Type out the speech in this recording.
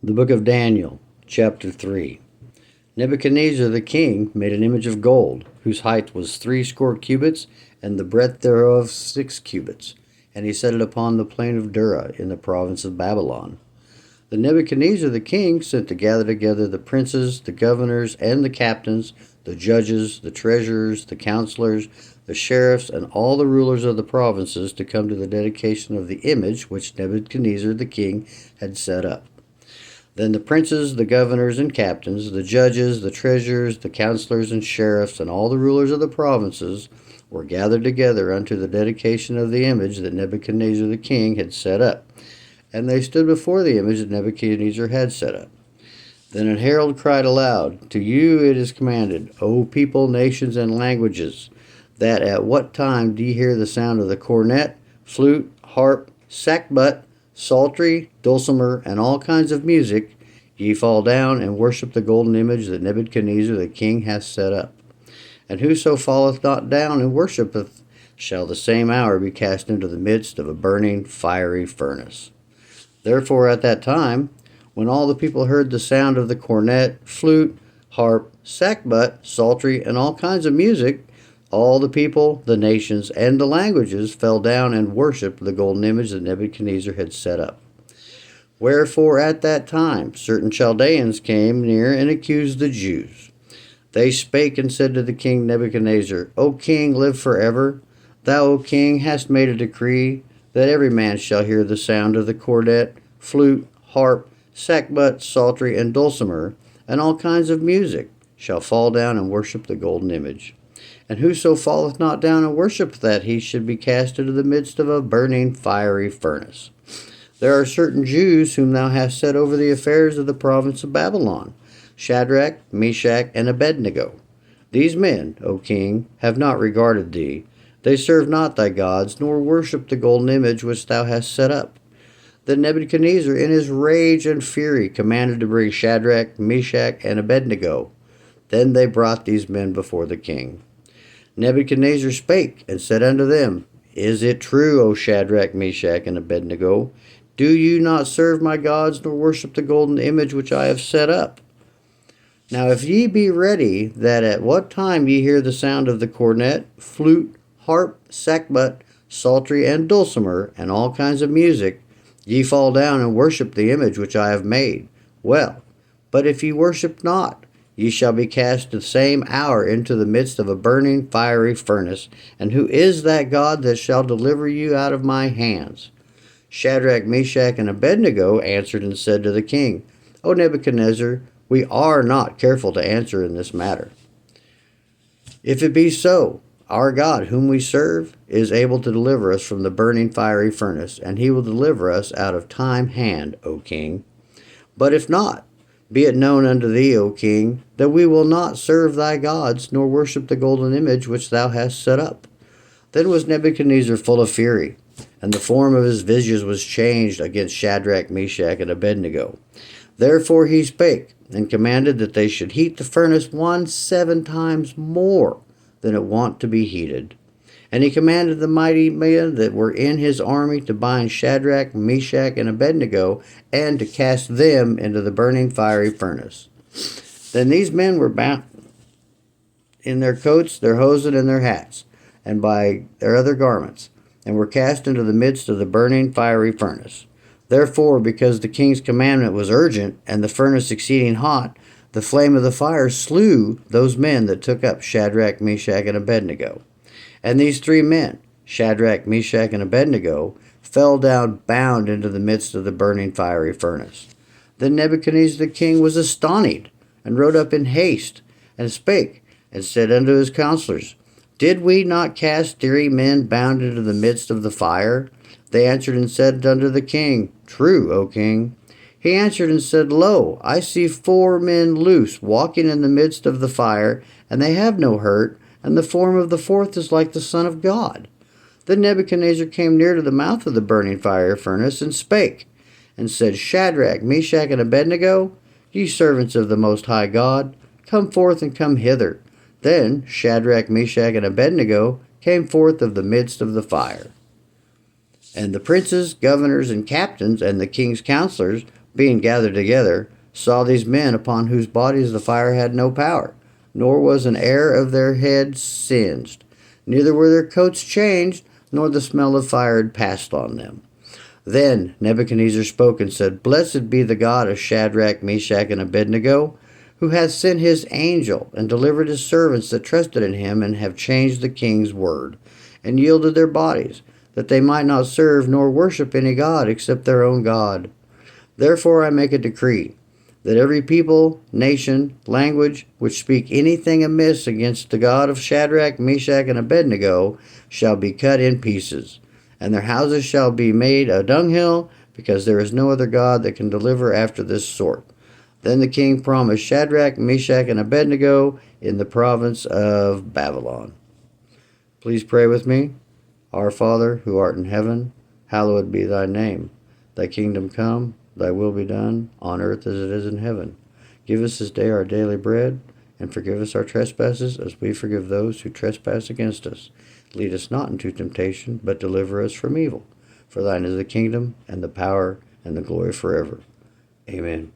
The book of Daniel, chapter 3. Nebuchadnezzar the king made an image of gold, whose height was 60 cubits, and the breadth thereof 6 cubits. And he set it upon the plain of Dura, in the province of Babylon. The Nebuchadnezzar the king sent to gather together the princes, the governors, and the captains, the judges, the treasurers, the counselors, the sheriffs, and all the rulers of the provinces to come to the dedication of the image which Nebuchadnezzar the king had set up. Then the princes, the governors, and captains, the judges, the treasurers, the counselors, and sheriffs, and all the rulers of the provinces were gathered together unto the dedication of the image that Nebuchadnezzar the king had set up. And they stood before the image that Nebuchadnezzar had set up. Then an herald cried aloud, To you it is commanded, O people, nations, and languages, that at what time do ye hear the sound of the cornet, flute, harp, sackbut, psaltery, dulcimer, and all kinds of music, ye fall down and worship the golden image that Nebuchadnezzar the king hath set up. And whoso falleth not down and worshipeth shall the same hour be cast into the midst of a burning fiery furnace. Therefore at that time, when all the people heard the sound of the cornet, flute, harp, sackbut, psaltery, and all kinds of music, all the people, the nations, and the languages fell down and worshipped the golden image that Nebuchadnezzar had set up. Wherefore at that time certain Chaldeans came near and accused the Jews. They spake and said to the king Nebuchadnezzar, O king, live forever. Thou, O king, hast made a decree that every man shall hear the sound of the cornet, flute, harp, sackbut, psaltery, and dulcimer, and all kinds of music, shall fall down and worship the golden image. And whoso falleth not down and worshipeth that, he should be cast into the midst of a burning fiery furnace. There are certain Jews whom thou hast set over the affairs of the province of Babylon, Shadrach, Meshach, and Abed-Nego. These men, O king, have not regarded thee. They serve not thy gods, nor worship the golden image which thou hast set up. Then Nebuchadnezzar, in his rage and fury, commanded to bring Shadrach, Meshach, and Abed-Nego. Then they brought these men before the king. Nebuchadnezzar spake and said unto them, Is it true, O Shadrach, Meshach, and Abed-Nego? Do you not serve my gods, nor worship the golden image which I have set up? Now if ye be ready, that at what time ye hear the sound of the cornet, flute, harp, sackbut, psaltery, and dulcimer, and all kinds of music, ye fall down and worship the image which I have made. Well, but if ye worship not, ye shall be cast the same hour into the midst of a burning fiery furnace. And who is that God that shall deliver you out of my hands? Shadrach, Meshach, and Abed-Nego answered and said to the king, O Nebuchadnezzar, we are not careful to answer in this matter. If it be so, our God, whom we serve, is able to deliver us from the burning fiery furnace, and he will deliver us out of time hand, O king. But if not, be it known unto thee, O king, that we will not serve thy gods, nor worship the golden image which thou hast set up. Then was Nebuchadnezzar full of fury, and the form of his visage was changed against Shadrach, Meshach, and Abed-Nego. Therefore he spake, and commanded that they should heat the furnace 7 times more than it wont to be heated. And he commanded the mighty men that were in his army to bind Shadrach, Meshach, and Abed-Nego, and to cast them into the burning fiery furnace. Then these men were bound in their coats, their hosen, and their hats, and by their other garments, and were cast into the midst of the burning fiery furnace. Therefore, because the king's commandment was urgent, and the furnace exceeding hot, the flame of the fire slew those men that took up Shadrach, Meshach, and Abed-Nego. And these 3 men, Shadrach, Meshach, and Abed-Nego, fell down bound into the midst of the burning fiery furnace. Then Nebuchadnezzar the king was astonished, and rode up in haste, and spake, and said unto his counselors, Did we not cast 3 men bound into the midst of the fire? They answered and said unto the king, True, O king. He answered and said, Lo, I see 4 men loose, walking in the midst of the fire, and they have no hurt, and the form of the 4th is like the Son of God. Then Nebuchadnezzar came near to the mouth of the burning fire furnace, and spake, and said, Shadrach, Meshach, and Abed-Nego, ye servants of the Most High God, come forth and come hither. Then Shadrach, Meshach, and Abed-Nego came forth of the midst of the fire. And the princes, governors, and captains, and the king's counselors being gathered together, saw these men upon whose bodies the fire had no power, nor was an hair of their heads singed, neither were their coats changed, nor the smell of fire had passed on them. Then Nebuchadnezzar spoke and said, Blessed be the God of Shadrach, Meshach, and Abed-Nego, who hath sent his angel and delivered his servants that trusted in him and have changed the king's word, and yielded their bodies, that they might not serve nor worship any god except their own God. Therefore I make a decree, that every people, nation, language, which speak anything amiss against the God of Shadrach, Meshach, and Abed-Nego, shall be cut in pieces, and their houses shall be made a dunghill, because there is no other God that can deliver after this sort. Then the king promised Shadrach, Meshach, and Abed-Nego in the province of Babylon. Please pray with me. Our Father, who art in heaven, hallowed be thy name. Thy kingdom come, thy will be done, on earth as it is in heaven. Give us this day our daily bread, and forgive us our trespasses, as we forgive those who trespass against us. Lead us not into temptation, but deliver us from evil. For thine is the kingdom, and the power, and the glory forever. Amen.